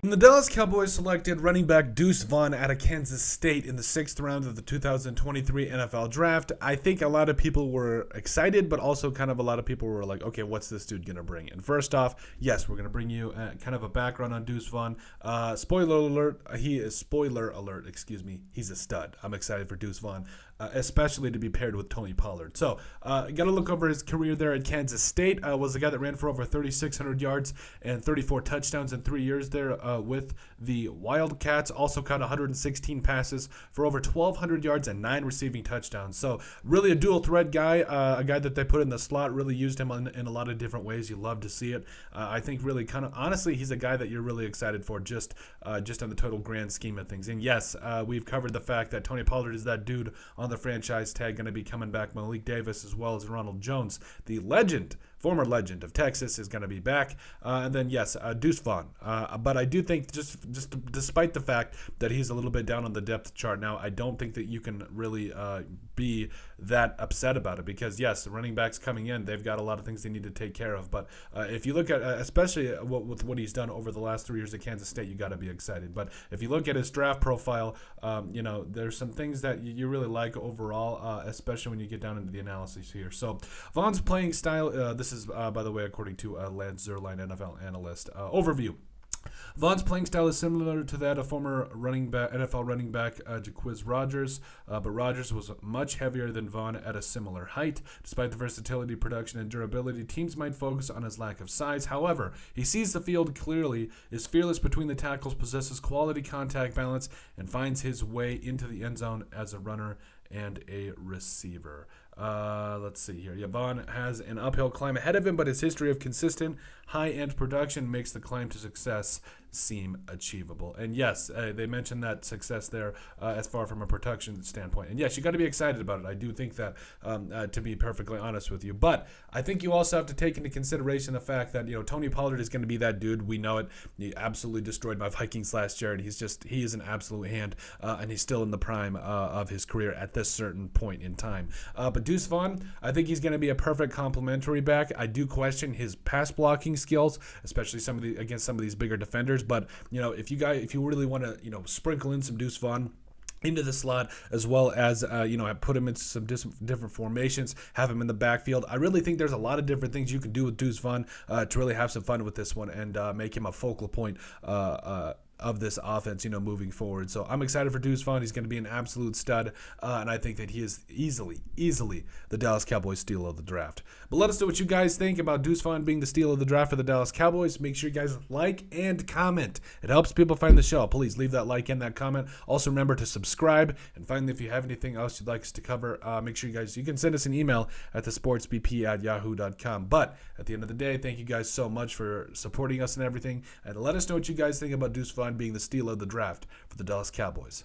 The Dallas Cowboys selected running back Deuce Vaughn out of Kansas State in the 6th round of the 2023 NFL Draft. I think a lot of people were excited, but also kind of a lot of people were like, okay, what's this dude going to bring? And first off, yes, we're going to bring you kind of a background on Deuce Vaughn. Spoiler alert, he's a stud. I'm excited for Deuce Vaughn, especially to be paired with Tony Pollard. So, got to look over his career there at Kansas State. Was a guy that ran for over 3,600 yards and 34 touchdowns in 3 years there with the Wildcats. Also caught 116 passes for over 1,200 yards and 9 receiving touchdowns. So really a dual threat guy, a guy that they put in the slot, really used him in a lot of different ways. You love to see it. I think really kind of honestly, he's a guy that you're really excited for just on the total grand scheme of things. And yes, we've covered the fact that Tony Pollard is that dude on the franchise tag, going to be coming back. Malik Davis as well as Ronald Jones, the former legend of Texas, is going to be back. And then, yes, Deuce Vaughn. But I do think just despite the fact that he's a little bit down on the depth chart now, I don't think that you can really be that upset about it because, yes, the running backs coming in, they've got a lot of things they need to take care of. But if you look at, especially with what he's done over the last 3 years at Kansas State, you got to be excited. But if you look at his draft profile, there's some things that you really like overall, especially when you get down into the analysis here. So Vaughn's playing style, this is, by the way, according to Lance Zierlein, NFL analyst. Overview. Vaughn's playing style is similar to that of former NFL running back Jacquizz Rodgers, but Rodgers was much heavier than Vaughn at a similar height. Despite the versatility, production, and durability, teams might focus on his lack of size. However, he sees the field clearly, is fearless between the tackles, possesses quality contact balance, and finds his way into the end zone as a runner and a receiver. Let's see here. Yeah, Vaughn has an uphill climb ahead of him, but his history of consistent high-end production makes the climb to success seem achievable. And yes, they mentioned that success there as far from a production standpoint. And yes, you got to be excited about it. I do think that, to be perfectly honest with you. But I think you also have to take into consideration the fact that Tony Pollard is going to be that dude. We know it. He absolutely destroyed my Vikings last year, and he is an absolute hand, and he's still in the prime of his career at this certain point in time. But Deuce Vaughn, I think he's going to be a perfect complementary back. I do question his pass blocking skills, especially against some of these bigger defenders. But if you really want to sprinkle in some Deuce Vaughn into the slot, as well as put him into some different formations, have him in the backfield, I really think there's a lot of different things you can do with Deuce Vaughn to really have some fun with this one and make him a focal point of this offense, moving forward. So I'm excited for Deuce Vaughn. He's going to be an absolute stud, and I think that he is easily the Dallas Cowboys steal of the draft. But let us know what you guys think about Deuce Vaughn being the steal of the draft for the Dallas Cowboys. Make sure you guys like and comment. It helps people find the show. Please leave that like and that comment. Also remember to subscribe. And finally, if you have anything else you'd like us to cover, make sure you can send us an email at thesportsbp@yahoo.com. But at the end of the day, thank you guys so much for supporting us and everything. And let us know what you guys think about Deuce Vaughn being the steal of the draft for the Dallas Cowboys.